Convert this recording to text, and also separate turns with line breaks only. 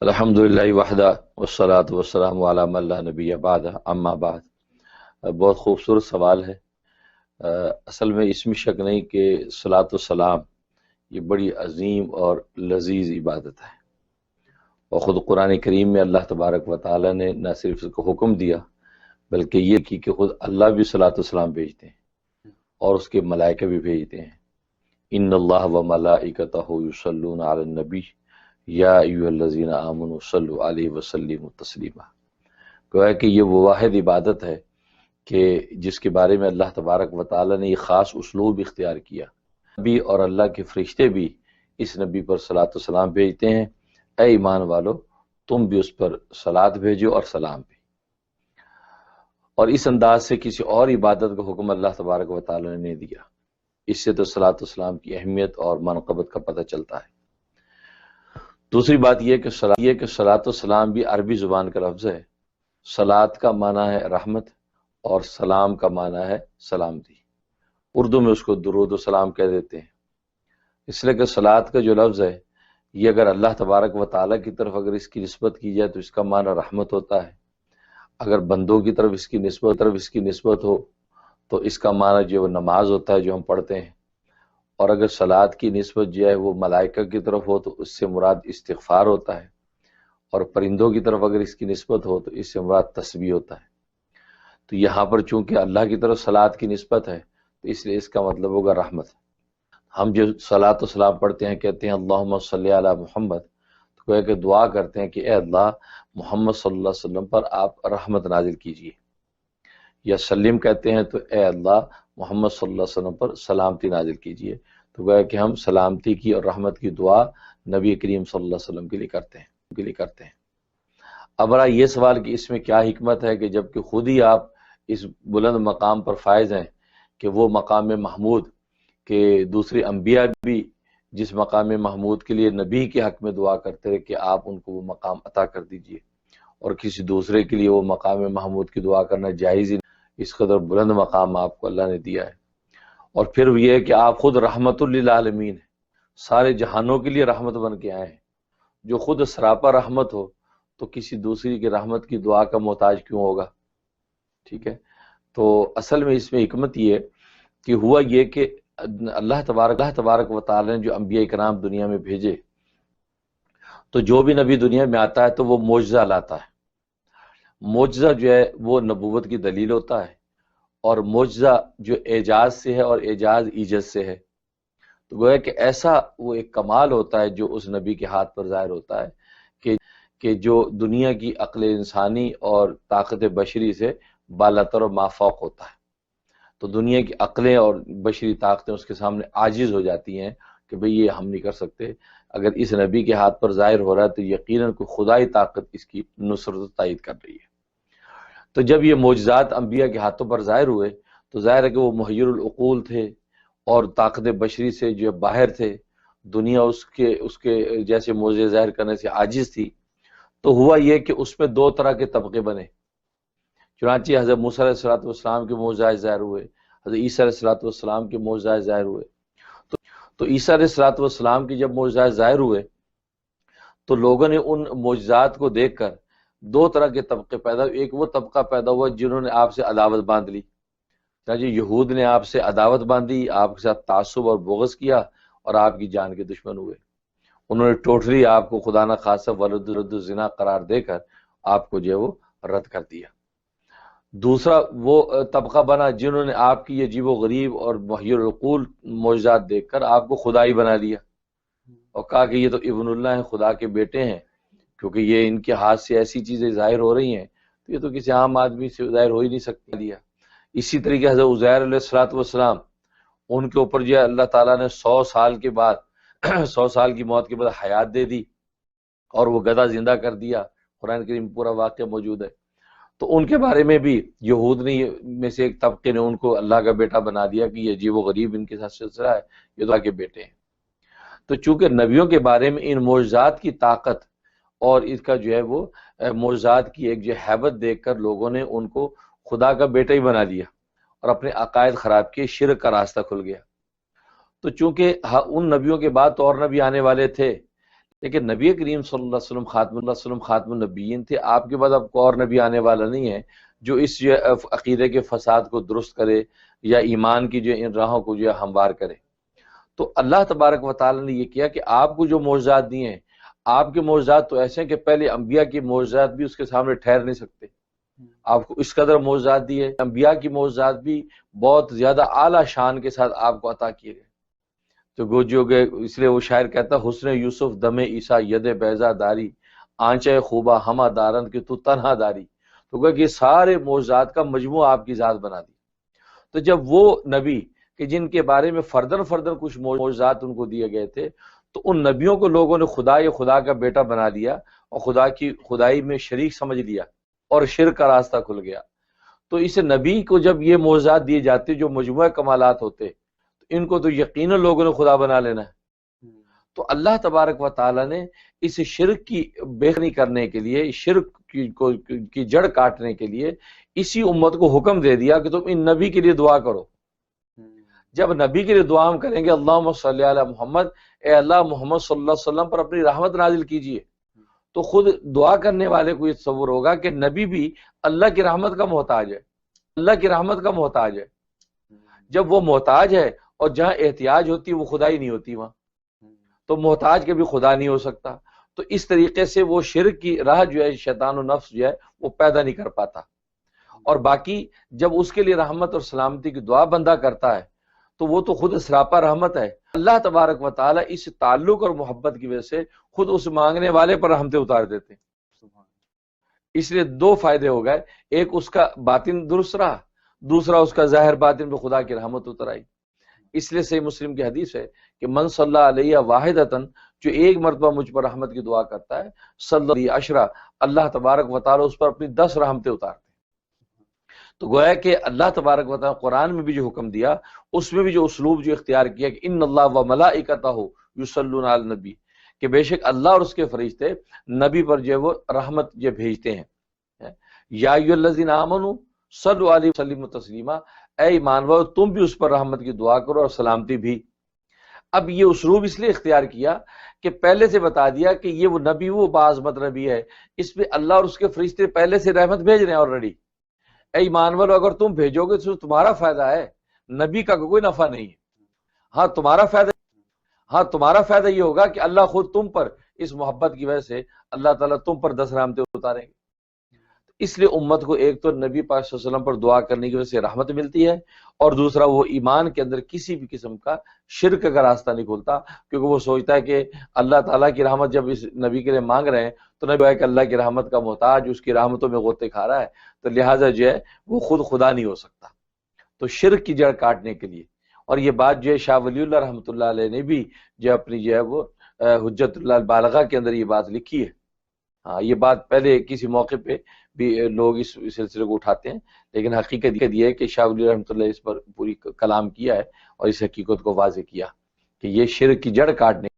الحمدللہ وحدہ والصلاة والسلام علی من لا نبی بعد اما بعد۔ بہت خوبصورت سوال ہے۔ اصل میں اس میں شک نہیں کہ صلاۃ والسلام یہ بڑی عظیم اور لذیذ عبادت ہے، اور خود قرآن کریم میں اللہ تبارک و تعالیٰ نے نہ صرف اس کو حکم دیا بلکہ یہ کہ خود اللہ بھی صلاۃ والسلام بھیجتے ہیں اور اس کے ملائکہ بھی بھیجتے ہیں۔ ان اللہ و ملائکتہ یصلون علی النبی یا ایھا الذین آمنوا صلوا علیہ وسلموا تسلیما۔ گویا کہ یہ وہ واحد عبادت ہے کہ جس کے بارے میں اللہ تبارک و تعالیٰ نے یہ خاص اسلوب اختیار کیا۔ نبی اور اللہ کے فرشتے بھی اس نبی پر صلاۃ و سلام بھیجتے ہیں، اے ایمان والو تم بھی اس پر صلاۃ بھیجو اور سلام بھی۔ اور اس انداز سے کسی اور عبادت کا حکم اللہ تبارک و تعالیٰ نے نہیں دیا۔ اس سے تو صلاۃ و سلام کی اہمیت اور منقبت کا پتہ چلتا ہے۔ دوسری بات یہ کہ صلاۃ و سلام بھی عربی زبان کا لفظ ہے۔ صلاۃ کا معنی ہے رحمت اور سلام کا معنی ہے سلامتی۔ اردو میں اس کو درود و سلام کہہ دیتے ہیں۔ اس لیے کہ صلاۃ کا جو لفظ ہے یہ اگر اللہ تبارک و تعالیٰ کی طرف اگر اس کی نسبت کی جائے تو اس کا معنی رحمت ہوتا ہے، اگر بندوں کی طرف اس کی نسبت ہو تو اس کا معنی جو نماز ہوتا ہے جو ہم پڑھتے ہیں، اور اگر صلاۃ کی نسبت جو ہے وہ ملائکہ کی طرف ہو تو اس سے مراد استغفار ہوتا ہے، اور پرندوں کی طرف اگر اس کی نسبت ہو تو اس سے مراد تسبیح ہوتا ہے۔ تو یہاں پر چونکہ اللہ کی طرف صلاۃ کی نسبت ہے تو اس لیے اس کا مطلب ہوگا رحمت۔ ہم جو صلاۃ و سلام پڑھتے ہیں کہتے ہیں اللہم صلی علی محمد، تو کوئی کہ دعا کرتے ہیں کہ اے اللہ محمد صلی اللہ علیہ وسلم پر آپ رحمت نازل کیجیے، یا سلیم کہتے ہیں تو اے اللہ محمد صلی اللہ علیہ وسلم پر سلامتی نازل کیجیے۔ تو گویا کہ ہم سلامتی کی اور رحمت کی دعا نبی کریم صلی اللہ علیہ وسلم کے لیے کرتے ہیں۔ اب رہا یہ سوال کہ اس میں کیا حکمت ہے کہ جب کہ خود ہی آپ اس بلند مقام پر فائز ہیں کہ وہ مقام محمود کہ دوسرے انبیاء بھی جس مقام محمود کے لیے نبی کے حق میں دعا کرتے رہے کہ آپ ان کو وہ مقام عطا کر دیجئے، اور کسی دوسرے کے لیے وہ مقام محمود کی دعا کرنا جائز ہی نہیں۔ اس قدر بلند مقام آپ کو اللہ نے دیا ہے، اور پھر یہ ہے کہ آپ خود رحمت للعالمین ہیں، سارے جہانوں کے لیے رحمت بن کے آئے ہیں۔ جو خود سراپا رحمت ہو تو کسی دوسری کی رحمت کی دعا کا محتاج کیوں ہوگا؟ ٹھیک ہے، تو اصل میں اس میں حکمت یہ ہے کہ ہوا یہ کہ اللہ تبارک و تعالی نے جو انبیاء کرام دنیا میں بھیجے، تو جو بھی نبی دنیا میں آتا ہے تو وہ معجزہ لاتا ہے۔ معجزہ جو ہے وہ نبوت کی دلیل ہوتا ہے، اور معجزہ جو اعجاز سے ہے اور اعجاز ایجز سے ہے، تو گویا کہ ایسا وہ ایک کمال ہوتا ہے جو اس نبی کے ہاتھ پر ظاہر ہوتا ہے کہ جو دنیا کی عقل انسانی اور طاقت بشری سے بالاتر و مافوق ہوتا ہے۔ تو دنیا کی عقلیں اور بشری طاقتیں اس کے سامنے عاجز ہو جاتی ہیں کہ بھئی یہ ہم نہیں کر سکتے۔ اگر اس نبی کے ہاتھ پر ظاہر ہو رہا ہے تو یقیناً کوئی خدائی طاقت اس کی نصرت و تائید کر رہی ہے۔ تو جب یہ معجزات انبیاء کے ہاتھوں پر ظاہر ہوئے تو ظاہر ہے کہ وہ محیر العقول تھے اور طاقت بشری سے جو باہر تھے، دنیا اس کے جیسے معجزے ظاہر کرنے سے عاجز تھی۔ تو ہوا یہ کہ اس میں دو طرح کے طبقے بنے۔ چنانچہ حضرت موسیٰ علیہ السلام کے معجزات ظاہر ہوئے، حضرت عیسیٰ علیہ السلام کے معجزات ظاہر ہوئے۔ تو عیسیٰ علیہ السلام کی جب معجزات ظاہر ہوئے تو لوگوں نے ان معجزات کو دیکھ کر دو طرح کے طبقے پیدا ہوئے۔ ایک وہ طبقہ پیدا ہوا جنہوں نے آپ سے عداوت باندھ لی، چنانچہ یہود نے آپ سے عداوت باندھی، آپ کے ساتھ تعصب اور بغض کیا اور آپ کی جان کے دشمن ہوئے۔ انہوں نے ٹوٹلی آپ کو خدا نہ خاصہ ولد الزنا قرار دے کر آپ کو جو ہے وہ رد کر دیا۔ دوسرا وہ طبقہ بنا جنہوں نے آپ کی یہ عجیب و غریب اور محیر العقول معجزات دیکھ کر آپ کو خدائی بنا لیا، اور کہا کہ یہ تو ابن اللہ ہیں، خدا کے بیٹے ہیں، کیونکہ یہ ان کے ہاتھ سے ایسی چیزیں ظاہر ہو رہی ہیں تو یہ تو کسی عام آدمی سے ظاہر ہو ہی نہیں سکتی لیا۔ اسی طریقے حضرت عزیر علیہ السلام، ان کے اوپر جو ہے اللہ تعالیٰ نے 100 سال کے بعد 100 سال کی موت کے بعد حیات دے دی اور وہ گدھا زندہ کر دیا۔ قرآن کریم پورا واقعہ موجود ہے۔ تو ان کے بارے میں بھی یہود نے میں سے ایک طبقے نے ان کو اللہ کا بیٹا بنا دیا کہ یہ عجیب و غریب ان کے ساتھ سلسلہ ہے، یہ تو اللہ کے بیٹے ہیں۔ تو چونکہ نبیوں کے بارے میں ان معجزات کی طاقت اور اس کا جو ہے وہ معجزات کی ایک جو حیبت دیکھ کر لوگوں نے ان کو خدا کا بیٹا ہی بنا دیا اور اپنے عقائد خراب کیے، شرک کا راستہ کھل گیا۔ تو چونکہ ان نبیوں کے بعد تو اور نبی آنے والے تھے، لیکن نبی کریم صلی اللہ علیہ وسلم خاتم النبیین تھے، آپ کے بعد اب کوئی اور نبی آنے والا نہیں ہے جو اس عقیدے کے فساد کو درست کرے یا ایمان کی جو ان راہوں کو جو ہموار کرے۔ تو اللہ تبارک و تعالیٰ نے یہ کیا کہ آپ کو جو معجزات دیے ہیں، آپ کے معجزات تو ایسے ہیں کہ پہلے انبیاء کی معجزات بھی اس کے سامنے ٹھہر نہیں سکتے۔ آپ کو اس قدر معجزات دیے، انبیاء کی معجزات بھی بہت زیادہ اعلیٰ شان کے ساتھ آپ کو عطا کیے گئے۔ تو گوجو گئے، اس لیے وہ شاعر کہتا حسن یوسف دم عیسیٰ ید بیضا داری، آنچے خوبا ہما دارند کہ تو تنہا داری۔ تو کہ یہ سارے معجزات کا مجموعہ آپ کی ذات بنا دی۔ تو جب وہ نبی کہ جن کے بارے میں فردن فردن کچھ معجزات ان کو دیے گئے تھے، تو ان نبیوں کو لوگوں نے خدا کا بیٹا بنا لیا اور خدا کی خدائی میں شریک سمجھ لیا اور شرک کا راستہ کھل گیا۔ تو اس نبی کو جب یہ معجزات دیے جاتے جو مجموعہ کمالات ہوتے، تو ان کو تو یقیناً لوگوں نے خدا بنا لینا ہے۔ تو اللہ تبارک و تعالیٰ نے اس شرک کی بےخنی کرنے کے لیے، شرک کی جڑ کاٹنے کے لیے اسی امت کو حکم دے دیا کہ تم ان نبی کے لیے دعا کرو۔ جب نبی کے لیے دعا ہم کریں گے اللہم صلی علی محمد، اے اللہ محمد صلی اللہ علیہ وسلم پر اپنی رحمت نازل کیجئے، تو خود دعا کرنے والے کو یہ تصور ہوگا کہ نبی بھی اللہ کی رحمت کا محتاج ہے، اللہ کی رحمت کا محتاج ہے۔ جب وہ محتاج ہے اور جہاں احتیاج ہوتی وہ خدائی نہیں ہوتی وہاں، تو محتاج کے بھی خدا نہیں ہو سکتا۔ تو اس طریقے سے وہ شرک کی راہ جو ہے شیطان و نفس جو ہے وہ پیدا نہیں کر پاتا۔ اور باقی جب اس کے لیے رحمت اور سلامتی کی دعا بندہ کرتا ہے تو وہ تو خود سراپا رحمت ہے۔ اللہ تبارک و تعالیٰ اس تعلق اور محبت کی وجہ سے خود اس مانگنے والے پر رحمتیں اتار دیتے ہیں۔ اس لیے دو فائدے ہو گئے، ایک اس کا باطن درست رہا، دوسرا اس کا ظاہر باطن پہ خدا کی رحمت اتر آئی۔ اس لیے صحیح مسلم کی حدیث ہے کہ من صلی علیہ واحدتن، جو ایک مرتبہ مجھ پر رحمت کی دعا کرتا ہے، صلی علیہ عشرہ، اللہ تبارک و تعالیٰ اس پر اپنی 10 رحمتیں اتارتے ہیں۔ تو گویا کہ اللہ تبارک و تعالیٰ قرآن میں بھی جو حکم دیا، اس میں بھی جو اسلوب جو اختیار کیا کہ ان اللہ و ملائکتہ یصلون علی النبی، کہ بے شک اللہ اور اس کے فرشتے نبی پر جو وہ رحمت جو بھیجتے ہیں۔ یا ایھا الذین آمنوا صلوا علیہ وسلموا تسلیما، اے ایمان والو تم بھی اس پر رحمت کی دعا کرو اور سلامتی بھی۔ اب یہ اسلوب اس لیے اختیار کیا کہ پہلے سے بتا دیا کہ یہ وہ نبی وہ باعظمت نبی ہے، اس پہ اللہ اور اس کے فرشتے پہلے سے رحمت بھیج رہے ہیں آلریڈی۔ اے ایمان والو اگر تم بھیجو گے تو تمہارا فائدہ ہے، نبی کا کوئی نفع نہیں ہے۔ ہاں تمہارا فائدہ یہ ہوگا کہ اللہ خود تم پر اس محبت کی وجہ سے اللہ تعالیٰ تم پر 10 رحمتیں اتاریں گے۔ اس لیے امت کو ایک تو نبی پاک صلی اللہ علیہ وسلم پر دعا کرنے کی وجہ سے رحمت ملتی ہے، اور دوسرا وہ ایمان کے اندر کسی بھی قسم کا شرک کا راستہ نہیں کھولتا، کیونکہ وہ سوچتا ہے کہ اللہ تعالیٰ کی رحمت جب اس نبی کے لیے مانگ رہے ہیں تو نبی ہے کہ اللہ کی رحمت کا محتاج، اس کی رحمتوں میں غوطے کھا رہا ہے، تو لہٰذا جو ہے وہ خود خدا نہیں ہو سکتا۔ تو شرک کی جڑ کاٹنے کے لیے، اور یہ بات جو ہے شاہ ولی اللہ رحمۃ اللہ علیہ نے بھی جو اپنی جو ہے وہ حجت اللہ البالغہ کے اندر یہ بات لکھی ہے۔ ہاں یہ بات پہلے کسی موقع پہ بھی لوگ اس سلسلے کو اٹھاتے ہیں، لیکن حقیقت یہ ہے کہ شاہ ولی رحمۃ اللہ اس پر پوری کلام کیا ہے اور اس حقیقت کو واضح کیا کہ یہ شرک کی جڑ کاٹنے